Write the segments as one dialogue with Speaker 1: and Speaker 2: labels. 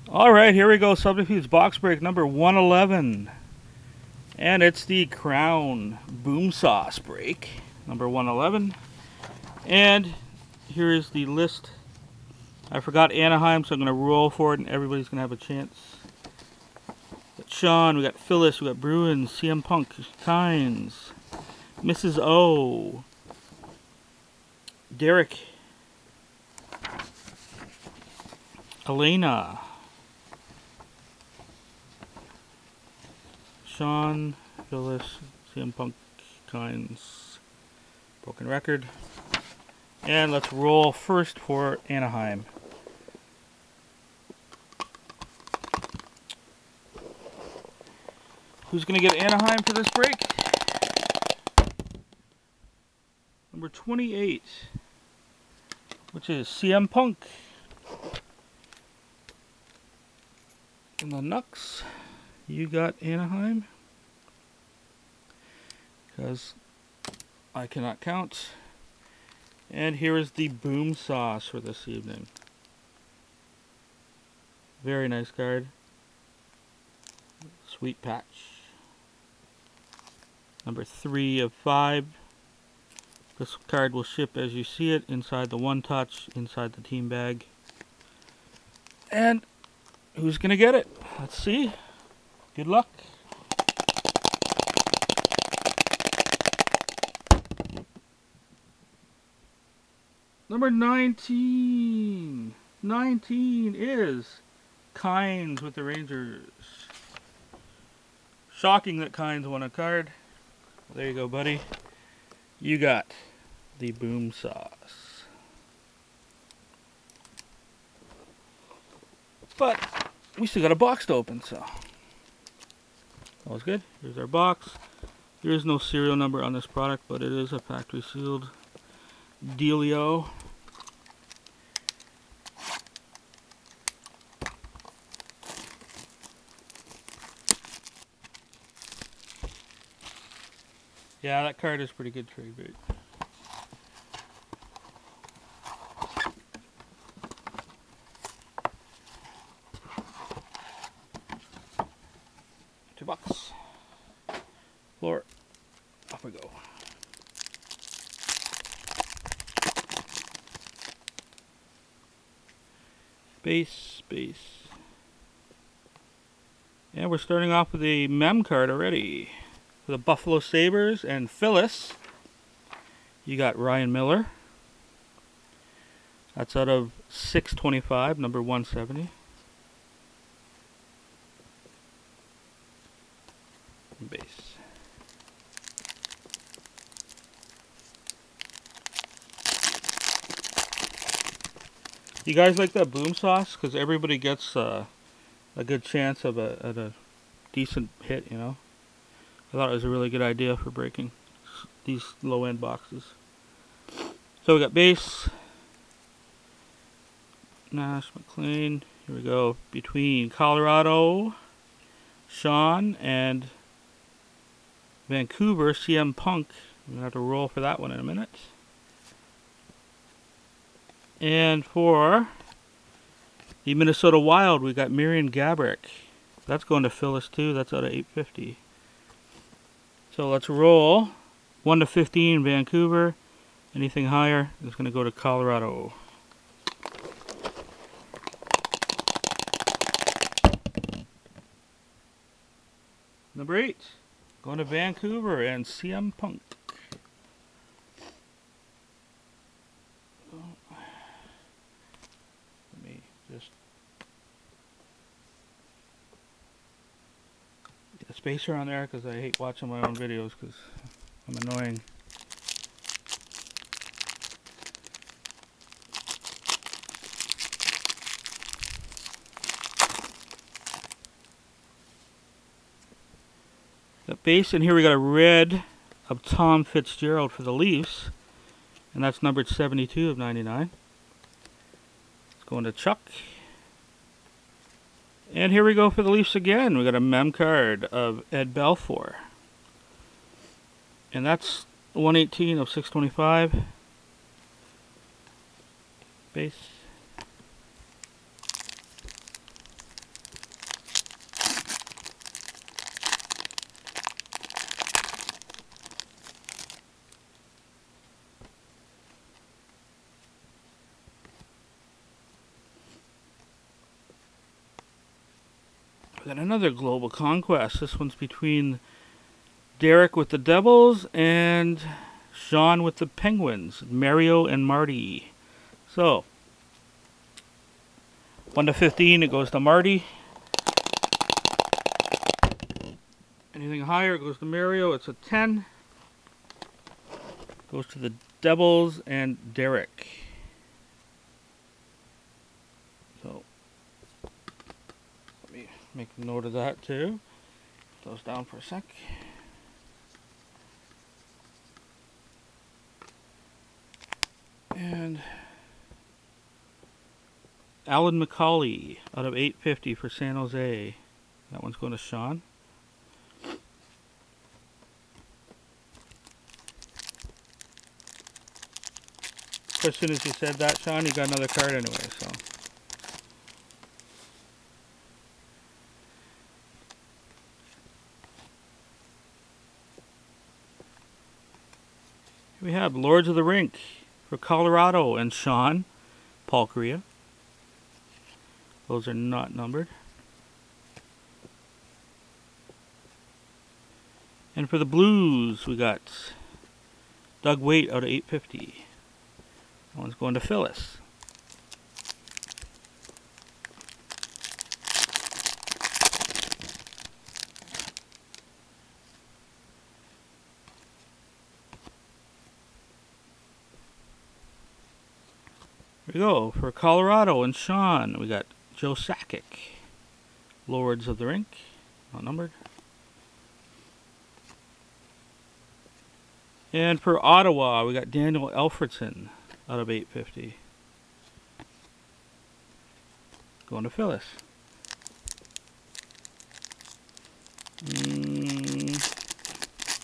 Speaker 1: Alright, here we go. Subterfuge box break number 111. And it's the Crown BOOMSAUCE break, number 111. And here is the list. I forgot Anaheim, so I'm going to roll for it, and everybody's going to have a chance. We got Sean, we got Phyllis, we got Bruin, CM Punk, Kynes, Mrs. O, Derek, Elena, Sean, Phyllis, CM Punk, Kynes, Broken Record. And let's roll first for Anaheim. Who's going to get Anaheim for this break? Number 28, which is CM Punk. In the Nux, you got Anaheim. Because I cannot count. And here is the BOOMSAUCE for this evening. Very nice card. Sweet patch. Number 3 of 5. This card will ship as you see it, inside the One Touch, inside the team bag. And who's going to get it? Let's see. Good luck. Number 19. 19 is Kynes with the Rangers. Shocking that Kynes won a card. There you go, buddy. You got the BOOMSAUCE. But we still got a box to open, so that was good. Here's our box. There is no serial number on this product, but it is a factory sealed dealio. Yeah, that card is pretty good trade bait. $2. Floor. Off we go. Base. And we're starting off with a mem card already. For the Buffalo Sabres and Phyllis, you got Ryan Miller. That's out of 625, number 170. Base. You guys like that BOOMSAUCE? Because everybody gets a good chance of a decent hit, you know. I thought it was a really good idea for breaking these low-end boxes. So we got base, Nash, McLean. Here we go. Between Colorado, Sean, and Vancouver, CM Punk. I'm going to have to roll for that one in a minute. And for the Minnesota Wild, we got Miriam Gaborik. That's going to Phyllis too. That's out of 850. So let's roll. 1 to 15, Vancouver. Anything higher is going to go to Colorado. Number 8, going to Vancouver and CM Punk. Let me just get a spacer on there because I hate watching my own videos because I'm annoying. Got base, and here we got a red of Tom Fitzgerald for the Leafs, and that's numbered 72 of 99. It's going to Chuck. And here we go for the Leafs again. We got a mem card of Ed Belfour, and that's 118 of 625. Base. We got another global conquest. This one's between Derek with the Devils and Sean with the Penguins. Mario and Marty. So, 1 to 15, it goes to Marty. Anything higher, it goes to Mario. It's a 10. Goes to the Devils and Derek. So, let me make a note of that too. Put those down for a sec. And Alan McCauley out of 850 for San Jose. That one's going to Sean. As soon as you said that, Sean, you got another card anyway, so. Here we have Lords of the Rink for Colorado and Sean, Paul Korea. Those are not numbered. And for the Blues, we got Doug Waite out of 850. That one's going to Phyllis. Here we go. For Colorado and Sean, we got Joe Sakic. Lords of the Rink. Not numbered. And for Ottawa, we got Daniel Alfredson out of 850. Going to Phyllis.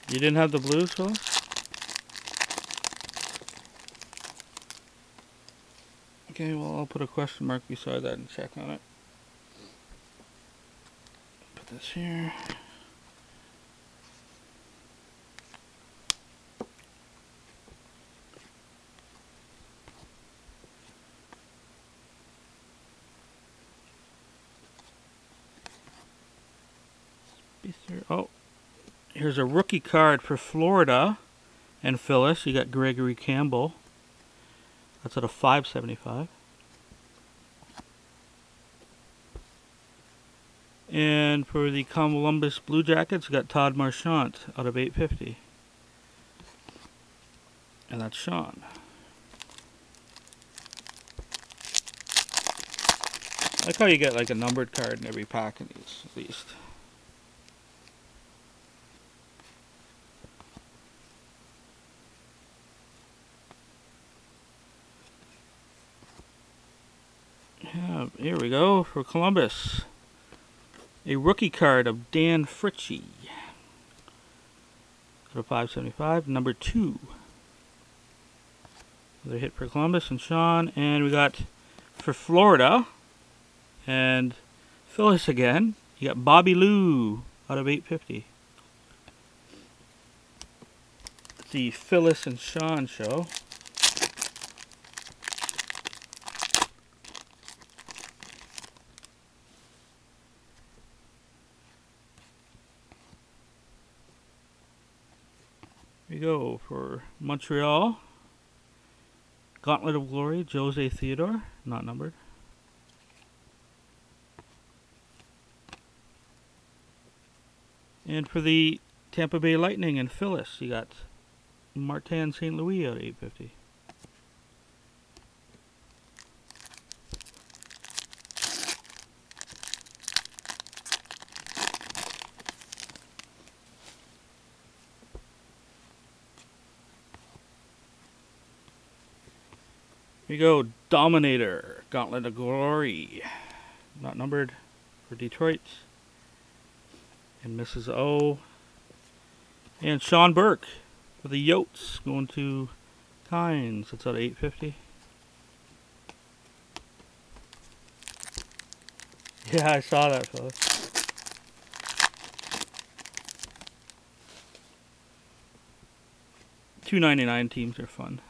Speaker 1: You didn't have the Blues, Phyllis? Okay, well, I'll put a question mark beside that and check on it. Put this here. Oh, here's a rookie card for Florida and Phyllis. You got Gregory Campbell. That's at a 575. And for the Columbus Blue Jackets, you got Todd Marchant out of 850. And that's Sean. I like how you get like a numbered card in every pack of these, at least. Yeah, here we go for Columbus. A rookie card of Dan Fritchie. Go to 575, number 2. Another hit for Columbus and Sean. And we got for Florida and Phyllis again. You got Bobby Lou out of 850. It's the Phyllis and Sean show. Here we go for Montreal. Gauntlet of Glory, Jose Theodore, not numbered. And for the Tampa Bay Lightning and Phyllis, you got Martin St. Louis out of 850. Here you go, Dominator, Gauntlet of Glory, not numbered for Detroit. And Mrs. O. And Sean Burke for the Yotes, going to Kynes. That's at 850. Yeah, I saw that, fella. $2.99 teams are fun.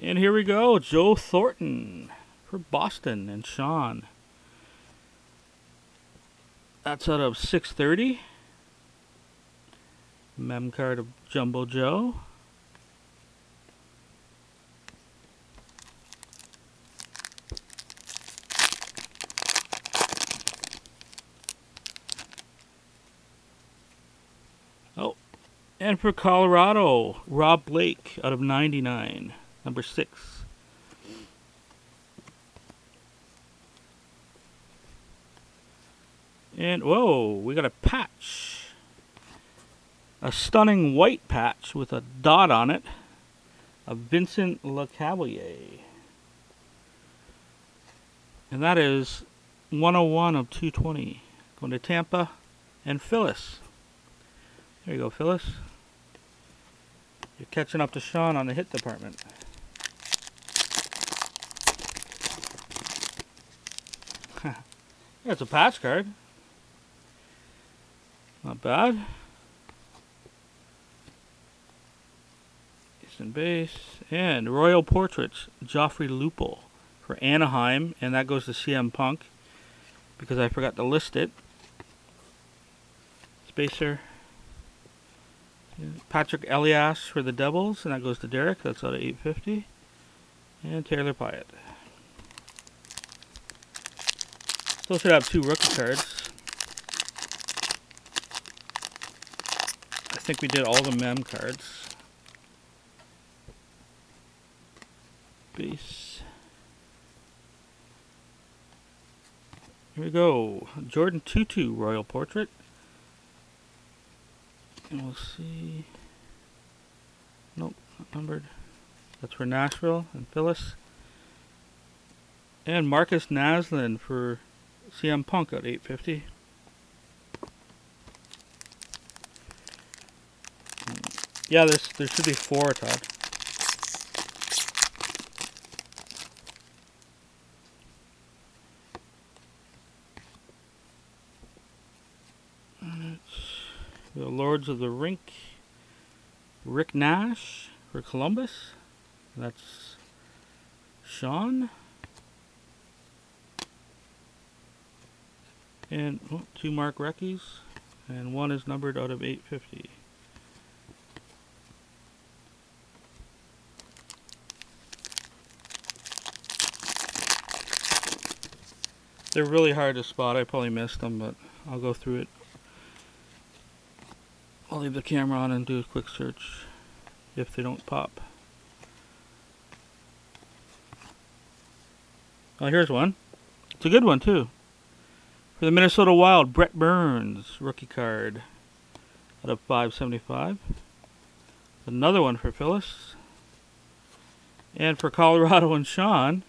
Speaker 1: And here we go, Joe Thornton for Boston and Sean. That's out of 630. Mem card of Jumbo Joe. Oh, and for Colorado, Rob Blake out of 99, number 6. And whoa, we got a patch. A stunning white patch with a dot on it of Vincent LeCavalier. And that is 101 of 220. Going to Tampa and Phyllis. There you go, Phyllis. You're catching up to Sean on the hit department. Yeah, it's a patch card. Not bad. Easton base. And Royal Portraits, Joffrey Lupul for Anaheim. And that goes to CM Punk because I forgot to list it. Spacer. Patrick Elias for the Devils, and that goes to Derek. That's out of 850. And Taylor Pyatt. Still should have 2 rookie cards. I think we did all the mem cards. Base. Here we go. Jordan Tutu Royal Portrait. And we'll see. Nope, not numbered. That's for Nashville and Phyllis. And Marcus Naslin for CM Punk at 850. Yeah, there should be 4, Todd. The Lords of the Rink, Rick Nash for Columbus. That's Sean. And 2 Mark Reckies. And 1 is numbered out of 850. They're really hard to spot. I probably missed them, but I'll go through it. I'll leave the camera on and do a quick search if they don't pop. Oh, here's one. It's a good one, too. For the Minnesota Wild, Brett Burns, rookie card out of 575. Another one for Phyllis. And for Colorado and Sean,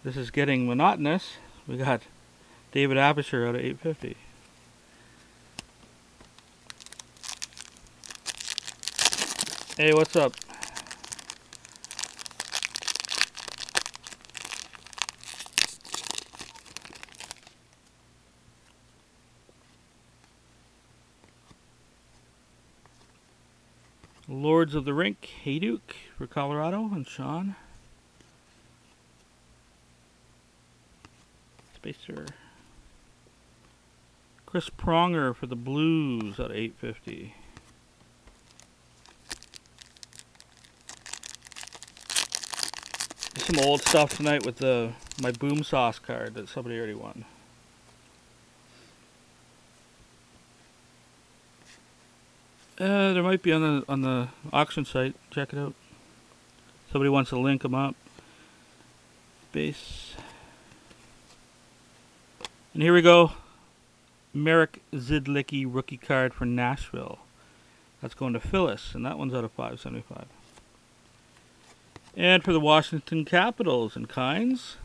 Speaker 1: this is getting monotonous. We got David Apisher out of 850. Hey, what's up? Lords of the Rink, Hayduk for Colorado and Sean. Spacer. Chris Pronger for the Blues at 850. Some old stuff tonight with my BOOMSAUCE card that somebody already won. There might be on the auction site. Check it out. Somebody wants to link them up. Base. And here we go. Merrick Zidlicki rookie card for Nashville. That's going to Phyllis, and that one's out of 575. And for the Washington Capitals and Kynes,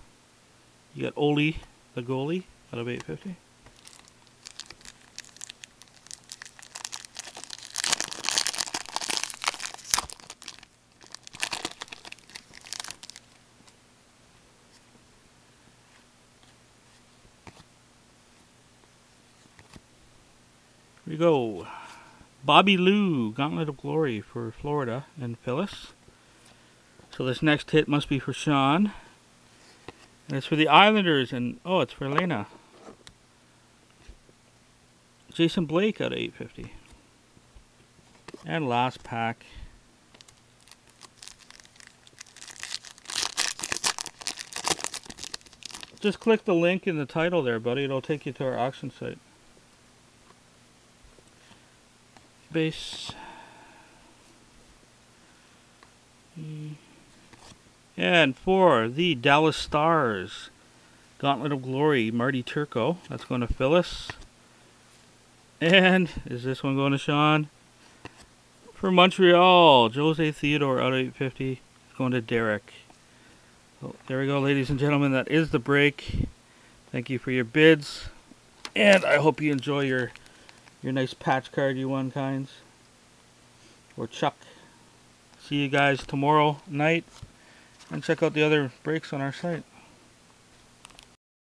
Speaker 1: you got Oli, the goalie, out of 850. Here we go. Bobby Lou, Gauntlet of Glory for Florida and Phyllis. So this next hit must be for Sean. And it's for the Islanders, and oh, it's for Elena. Jason Blake out of 850. And last pack. Just click the link in the title there, buddy. It'll take you to our auction site. Base. And for the Dallas Stars, Gauntlet of Glory, Marty Turco. That's going to Phyllis. And is this one going to Sean? For Montreal, Jose Theodore out of 850. It's going to Derek. So there we go, ladies and gentlemen. That is the break. Thank you for your bids. And I hope you enjoy your nice patch card you won, Kinds. Or Chuck. See you guys tomorrow night. And check out the other breaks on our site.